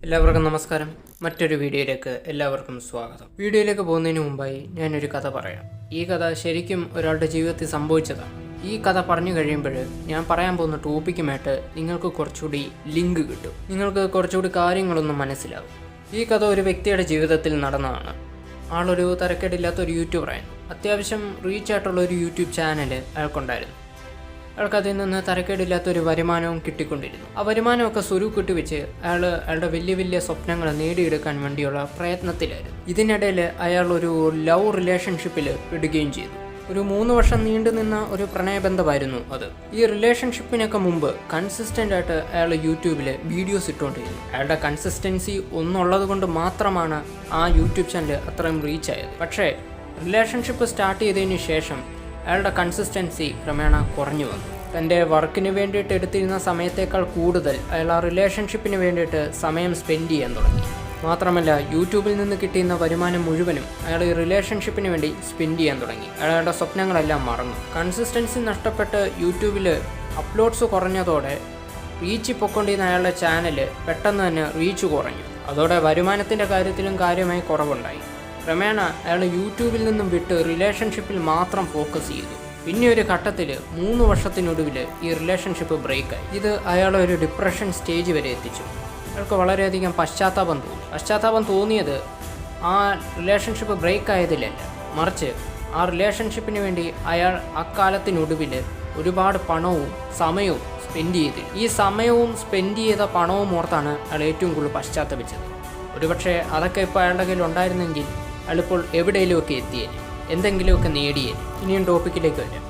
എല്ലാവർക്കും നമസ്കാരം. മറ്റൊരു വീഡിയോയിലേക്ക് എല്ലാവർക്കും സ്വാഗതം. വീഡിയോയിലേക്ക് പോകുന്നതിന് മുമ്പായി ഞാനൊരു കഥ പറയാം. ഈ കഥ ശരിക്കും ഒരാളുടെ ജീവിതത്തിൽ സംഭവിച്ചതാണ്. ഈ കഥ പറഞ്ഞു കഴിയുമ്പോൾ ഞാൻ പറയാൻ പോകുന്ന ടോപ്പിക്കുമായിട്ട് നിങ്ങൾക്ക് കുറച്ചുകൂടി ലിങ്ക് കിട്ടും. നിങ്ങൾക്ക് കുറച്ചുകൂടി കാര്യങ്ങളൊന്നും മനസ്സിലാവും. ഈ കഥ ഒരു വ്യക്തിയുടെ ജീവിതത്തിൽ നടന്നതാണ്. ആളൊരു തരക്കേടില്ലാത്തൊരു യൂട്യൂബറായിരുന്നു. അത്യാവശ്യം റീച്ചായിട്ടുള്ള ഒരു യൂട്യൂബ് ചാനൽ അയാൾക്കുണ്ടായിരുന്നു. അയാൾക്ക് അതിൽ നിന്ന് തരക്കേടില്ലാത്തൊരു വരുമാനവും കിട്ടിക്കൊണ്ടിരുന്നു. ആ വരുമാനമൊക്കെ സ്വരൂപിട്ട് വെച്ച് അയാളുടെ വലിയ വലിയ സ്വപ്നങ്ങൾ നേടിയെടുക്കാൻ വേണ്ടിയുള്ള പ്രയത്നത്തിലായിരുന്നു. ഇതിനിടയിൽ അയാൾ ഒരു ലവ് റിലേഷൻഷിപ്പിൽ പെടുകയും ചെയ്തു. ഒരു 3 വർഷം നീണ്ടു നിന്ന ഒരു പ്രണയബന്ധമായിരുന്നു അത്. ഈ റിലേഷൻഷിപ്പിനൊക്കെ മുമ്പ് കൺസിസ്റ്റൻ്റ് ആയിട്ട് അയാൾ യൂട്യൂബിൽ വീഡിയോസ് ഇട്ടുകൊണ്ടിരുന്നു. അയാളുടെ കൺസിസ്റ്റൻസി ഒന്നുള്ളത് കൊണ്ട് മാത്രമാണ് ആ യൂട്യൂബ് ചാനൽ അത്രയും റീച്ചായത്. പക്ഷേ റിലേഷൻഷിപ്പ് സ്റ്റാർട്ട് ചെയ്തതിന് ശേഷം അയാളുടെ കൺസിസ്റ്റൻസി ക്രമേണ കുറഞ്ഞു വന്നു. തൻ്റെ വർക്കിന് വേണ്ടിയിട്ട് എടുത്തിരുന്ന സമയത്തേക്കാൾ കൂടുതൽ അയാൾ ആ റിലേഷൻഷിപ്പിന് വേണ്ടിയിട്ട് സമയം സ്പെൻഡ് ചെയ്യാൻ തുടങ്ങി. മാത്രമല്ല യൂട്യൂബിൽ നിന്ന് കിട്ടിയുന്ന വരുമാനം മുഴുവനും അയാൾ ഈ റിലേഷൻഷിപ്പിന് വേണ്ടി സ്പെൻഡ് ചെയ്യാൻ തുടങ്ങി. അയാളുടെ സ്വപ്നങ്ങളെല്ലാം മറന്നു. കൺസിസ്റ്റൻസി നഷ്ടപ്പെട്ട് യൂട്യൂബിൽ അപ്ലോഡ്സ് കുറഞ്ഞതോടെ റീച്ച് പൊക്കൊണ്ടിരുന്ന അയാളുടെ ചാനൽ പെട്ടെന്ന് തന്നെ റീച്ച് കുറഞ്ഞു. അതോടെ വരുമാനത്തിൻ്റെ കാര്യത്തിലും കാര്യമായി കുറവുണ്ടായി. ക്രമേണ അയാൾ യൂട്യൂബിൽ നിന്നും വിട്ട് റിലേഷൻഷിപ്പിൽ മാത്രം ഫോക്കസ് ചെയ്തു. പിന്നെ ഒരു ഘട്ടത്തിൽ 3 വർഷത്തിനൊടുവിൽ ഈ റിലേഷൻഷിപ്പ് ബ്രേക്കായി. ഇത് അയാളെ ഒരു ഡിപ്രഷൻ സ്റ്റേജ് വരെ എത്തിച്ചു. അയാൾക്ക് വളരെയധികം പശ്ചാത്താപം തോന്നിയത് ആ റിലേഷൻഷിപ്പ് ബ്രേക്ക് ആയതിലല്ല, മറിച്ച് ആ റിലേഷൻഷിപ്പിന് വേണ്ടി അയാൾ അക്കാലത്തിനൊടുവിൽ ഒരുപാട് പണവും സമയവും സ്പെൻഡ് ചെയ്തു. ഈ സമയവും സ്പെൻഡ് ചെയ്ത പണവും ഓർത്താണ് അയാൾ ഏറ്റവും കൂടുതൽ പശ്ചാത്തപിച്ചത്. ഒരുപക്ഷെ അതൊക്കെ ഇപ്പോൾ അയാളുടെ കയ്യിൽ ഉണ്ടായിരുന്നെങ്കിൽ അയാളിപ്പോൾ എവിടെയെങ്കിലുമൊക്കെ എത്തിയേനെ, എന്തെങ്കിലുമൊക്കെ നേടിയേനെ. ഇനിയും ടോപ്പിക്കിലേക്ക് വരാം.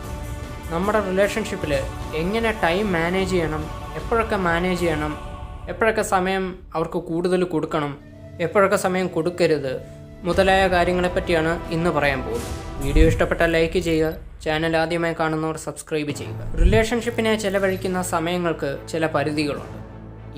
നമ്മുടെ റിലേഷൻഷിപ്പിൽ എങ്ങനെ ടൈം മാനേജ് ചെയ്യണം, എപ്പോഴൊക്കെ മാനേജ് ചെയ്യണം, എപ്പോഴൊക്കെ സമയം അവർക്ക് കൂടുതൽ കൊടുക്കണം, എപ്പോഴൊക്കെ സമയം കൊടുക്കരുത് മുതലായ കാര്യങ്ങളെപ്പറ്റിയാണ് ഇന്ന് പറയാൻ പോകുന്നത്. വീഡിയോ ഇഷ്ടപ്പെട്ടാൽ ലൈക്ക് ചെയ്യുക. ചാനൽ ആദ്യമായി കാണുന്നവർ സബ്സ്ക്രൈബ് ചെയ്യുക. റിലേഷൻഷിപ്പിനെ ചെലവഴിക്കുന്ന സമയങ്ങൾക്ക് ചില പരിധികളുണ്ട്.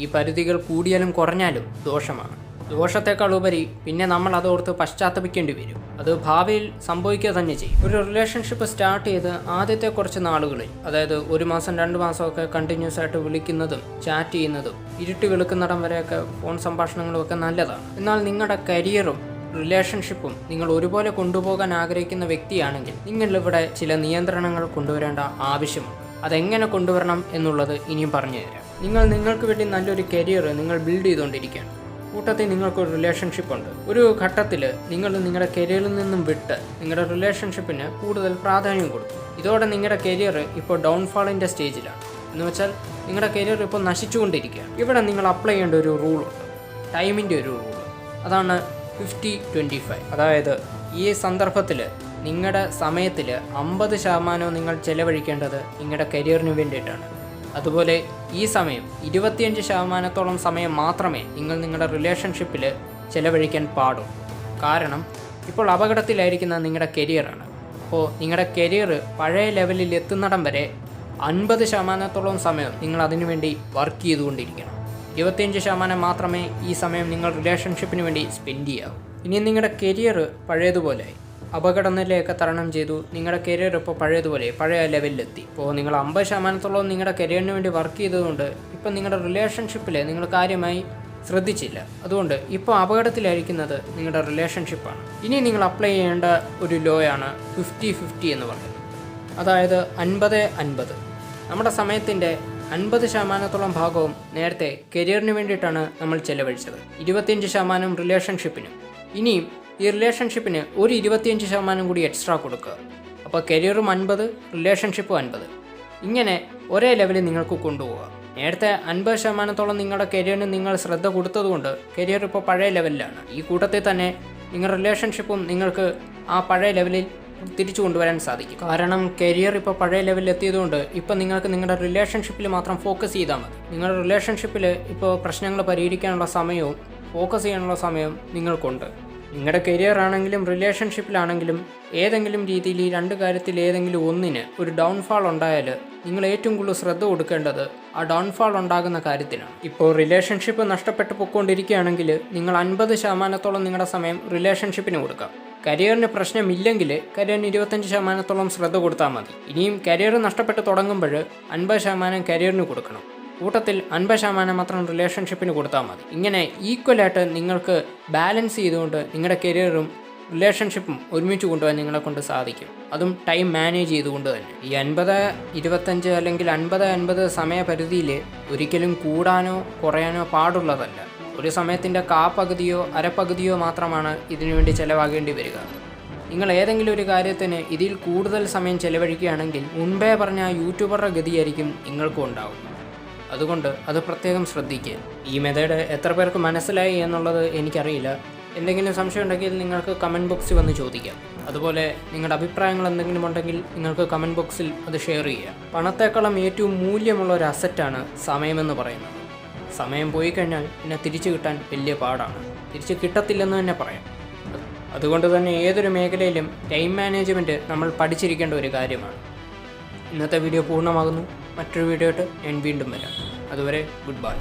ഈ പരിധികൾ കൂടിയാലും കുറഞ്ഞാലും ദോഷമാണ്. ദോഷത്തേക്കാൾ ഉപരി പിന്നെ നമ്മൾ അതോർത്ത് പശ്ചാത്തപിക്കേണ്ടി വരും. അത് ഭാവിയിൽ സംഭവിക്കുക തന്നെ ചെയ്യും. ഒരു റിലേഷൻഷിപ്പ് സ്റ്റാർട്ട് ചെയ്ത് ആദ്യത്തെ കുറച്ച് നാളുകളിൽ, അതായത് 1 മാസം 2 മാസമൊക്കെ കണ്ടിന്യൂസ് ആയിട്ട് വിളിക്കുന്നതും ചാറ്റ് ചെയ്യുന്നതും ഇരുട്ടി വെളുക്കുന്നിടം വരെയൊക്കെ ഫോൺ സംഭാഷണങ്ങളും ഒക്കെ നല്ലതാണ്. എന്നാൽ നിങ്ങളുടെ കരിയറും റിലേഷൻഷിപ്പും നിങ്ങൾ ഒരുപോലെ കൊണ്ടുപോകാൻ ആഗ്രഹിക്കുന്ന വ്യക്തിയാണെങ്കിൽ നിങ്ങളിവിടെ ചില നിയന്ത്രണങ്ങൾ കൊണ്ടുവരേണ്ട ആവശ്യമുണ്ട്. അതെങ്ങനെ കൊണ്ടുവരണം എന്നുള്ളത് ഇനിയും പറഞ്ഞു തരാം. നിങ്ങൾക്ക് വേണ്ടി നല്ലൊരു കരിയർ നിങ്ങൾ ബിൽഡ് ചെയ്തുകൊണ്ടിരിക്കുകയാണ്. കൂട്ടത്തിൽ നിങ്ങൾക്കൊരു റിലേഷൻഷിപ്പ് ഉണ്ട്. ഒരു ഘട്ടത്തിൽ നിങ്ങൾ നിങ്ങളുടെ കരിയറിൽ നിന്നും വിട്ട് നിങ്ങളുടെ റിലേഷൻഷിപ്പിന് കൂടുതൽ പ്രാധാന്യം കൊടുക്കും. ഇതോടെ നിങ്ങളുടെ കരിയർ ഇപ്പോൾ ഡൗൺഫാളിൻ്റെ സ്റ്റേജിലാണ്. എന്ന് വെച്ചാൽ നിങ്ങളുടെ കരിയർ ഇപ്പോൾ നശിച്ചുകൊണ്ടിരിക്കുകയാണ്. ഇവിടെ നിങ്ങൾ അപ്ലൈ ചെയ്യേണ്ട ഒരു റൂളുണ്ട്, ടൈമിൻ്റെ ഒരു റൂൾ. അതാണ് 50-25. അതായത് ഈ സന്ദർഭത്തിൽ നിങ്ങളുടെ സമയത്തിൽ 50% നിങ്ങൾ ചെലവഴിക്കേണ്ടത് നിങ്ങളുടെ കരിയറിന് വേണ്ടിയിട്ടാണ്. അതുപോലെ ഈ സമയം 25% സമയം മാത്രമേ നിങ്ങൾ നിങ്ങളുടെ റിലേഷൻഷിപ്പിൽ ചെലവഴിക്കാൻ പാടുള്ളൂ. കാരണം ഇപ്പോൾ അപകടത്തിലായിരിക്കുന്ന നിങ്ങളുടെ കരിയറാണ്. അപ്പോൾ നിങ്ങളുടെ കരിയർ പഴയ ലെവലിൽ എത്തുന്നിടം വരെ 50% സമയം നിങ്ങൾ അതിനുവേണ്ടി വർക്ക് ചെയ്തുകൊണ്ടിരിക്കണം. 25% മാത്രമേ ഈ സമയം നിങ്ങൾ റിലേഷൻഷിപ്പിന് വേണ്ടി സ്പെൻഡ് ചെയ്യാവൂ. ഇനി നിങ്ങളുടെ കരിയർ പഴയതുപോലെയായി, അപകടനിലയൊക്കെ തരണം ചെയ്തു, നിങ്ങളുടെ കരിയർ ഇപ്പോൾ പഴയ ലെവലിലെത്തി. ഇപ്പോൾ നിങ്ങൾ 50% നിങ്ങളുടെ കരിയറിന് വേണ്ടി വർക്ക് ചെയ്തതുകൊണ്ട് ഇപ്പം നിങ്ങളുടെ റിലേഷൻഷിപ്പിൽ നിങ്ങൾ കാര്യമായി ശ്രദ്ധിച്ചില്ല. അതുകൊണ്ട് ഇപ്പോൾ അപകടത്തിലായിരിക്കുന്നത് നിങ്ങളുടെ റിലേഷൻഷിപ്പാണ്. ഇനി നിങ്ങൾ അപ്ലൈ ചെയ്യേണ്ട ഒരു ലോയാണ് 50-50 എന്ന് പറയുന്നത്. അതായത് 50-50. നമ്മുടെ സമയത്തിൻ്റെ 50% ഭാഗവും നേരത്തെ കരിയറിന് വേണ്ടിയിട്ടാണ് നമ്മൾ ചെലവഴിച്ചത്, 25% റിലേഷൻഷിപ്പിനും. ഇനിയും ഈ റിലേഷൻഷിപ്പിന് ഒരു 25% കൂടി എക്സ്ട്രാ കൊടുക്കുക. അപ്പോൾ കരിയറും 50, റിലേഷൻഷിപ്പും 50. ഇങ്ങനെ ഒരേ ലെവലിൽ നിങ്ങൾക്ക് കൊണ്ടുപോകുക. നേരത്തെ 50% നിങ്ങളുടെ കരിയറിന് നിങ്ങൾ ശ്രദ്ധ കൊടുത്തതുകൊണ്ട് കരിയർ ഇപ്പോൾ പഴയ ലെവലിലാണ്. ഈ കൂട്ടത്തിൽ തന്നെ നിങ്ങളുടെ റിലേഷൻഷിപ്പും നിങ്ങൾക്ക് ആ പഴയ ലെവലിൽ തിരിച്ചു കൊണ്ടുവരാൻ സാധിക്കും. കാരണം കരിയർ ഇപ്പോൾ പഴയ ലെവലിൽ എത്തിയതുകൊണ്ട് ഇപ്പം നിങ്ങൾക്ക് നിങ്ങളുടെ റിലേഷൻഷിപ്പിൽ മാത്രം ഫോക്കസ് ചെയ്താൽ മതി. നിങ്ങളുടെ റിലേഷൻഷിപ്പിൽ ഇപ്പോൾ പ്രശ്നങ്ങൾ പരിഹരിക്കാനുള്ള സമയവും ഫോക്കസ് ചെയ്യാനുള്ള സമയവും നിങ്ങൾക്കുണ്ട്. നിങ്ങളുടെ കരിയർ ആണെങ്കിലും റിലേഷൻഷിപ്പിലാണെങ്കിലും ഏതെങ്കിലും രീതിയിൽ ഈ 2 കാര്യത്തിൽ ഏതെങ്കിലും ഒന്നിന് ഒരു ഡൗൺഫാൾ ഉണ്ടായാൽ നിങ്ങൾ ഏറ്റവും കൂടുതൽ ശ്രദ്ധ കൊടുക്കേണ്ടത് ആ ഡൗൺഫാൾ ഉണ്ടാകുന്ന കാര്യത്തിനാണ്. ഇപ്പോൾ റിലേഷൻഷിപ്പ് നഷ്ടപ്പെട്ടു പോയിക്കൊണ്ടിരിക്കുകയാണെങ്കിൽ നിങ്ങൾ 50% നിങ്ങളുടെ സമയം റിലേഷൻഷിപ്പിന് കൊടുക്കാം. കരിയറിന് പ്രശ്നമില്ലെങ്കിൽ കരിയറിന് 25% ശ്രദ്ധ കൊടുത്താൽ മതി. ഇനിയും കരിയർ നഷ്ടപ്പെട്ട് തുടങ്ങുമ്പോൾ 50% കരിയറിന് കൊടുക്കണം. കൂട്ടത്തിൽ 50% മാത്രം റിലേഷൻഷിപ്പിന് കൊടുത്താൽ മതി. ഇങ്ങനെ ഈക്വലായിട്ട് നിങ്ങൾക്ക് ബാലൻസ് ചെയ്തുകൊണ്ട് നിങ്ങളുടെ കരിയറും റിലേഷൻഷിപ്പും ഒരുമിച്ച് കൊണ്ടുപോകാൻ നിങ്ങളെ കൊണ്ട് സാധിക്കും. അതും ടൈം മാനേജ് ചെയ്തുകൊണ്ട് തന്നെ. ഈ 50-25 അല്ലെങ്കിൽ 50-50 സമയപരിധിയിൽ ഒരിക്കലും കൂടാനോ കുറയാനോ പാടുള്ളതല്ല. ഒരു സമയത്തിൻ്റെ കാപ്പകുതിയോ അരപ്പകുതിയോ മാത്രമാണ് ഇതിനുവേണ്ടി ചിലവാകേണ്ടി വരിക. നിങ്ങൾ ഏതെങ്കിലും ഒരു കാര്യത്തിന് ഇതിൽ കൂടുതൽ സമയം ചിലവഴിക്കുകയാണെങ്കിൽ മുൻപേ പറഞ്ഞ യൂട്യൂബറുടെ ഗതിയായിരിക്കും നിങ്ങൾക്കും ഉണ്ടാവും. അതുകൊണ്ട് അത് പ്രത്യേകം ശ്രദ്ധിക്കുക. ഈ മെത്തേഡ് എത്ര പേർക്ക് മനസ്സിലായി എന്നുള്ളത് എനിക്കറിയില്ല. എന്തെങ്കിലും സംശയം ഉണ്ടെങ്കിൽ നിങ്ങൾക്ക് കമൻറ്റ് ബോക്സിൽ വന്ന് ചോദിക്കാം. അതുപോലെ നിങ്ങളുടെ അഭിപ്രായങ്ങൾ എന്തെങ്കിലും ഉണ്ടെങ്കിൽ നിങ്ങൾക്ക് കമൻറ്റ് ബോക്സിൽ അത് ഷെയർ ചെയ്യുക. പണത്തേക്കാളും ഏറ്റവും മൂല്യമുള്ള ഒരു അസറ്റാണ് സമയമെന്ന് പറയുന്നത്. സമയം പോയി കഴിഞ്ഞാൽ പിന്നെ തിരിച്ചു കിട്ടാൻ വലിയ പാടാണ്. തിരിച്ച് കിട്ടത്തില്ലെന്ന് തന്നെ പറയാം. അതുകൊണ്ട് തന്നെ ഏതൊരു മേഖലയിലും ടൈം മാനേജ്മെൻറ്റ് നമ്മൾ പഠിച്ചിരിക്കേണ്ട ഒരു കാര്യമാണ്. ഇന്നത്തെ വീഡിയോ പൂർണ്ണമാകുന്നു. മറ്റൊരു വീഡിയോ ആയിട്ട് ഞാൻ വീണ്ടും വരാം. അതുവരെ ഗുഡ് ബൈ.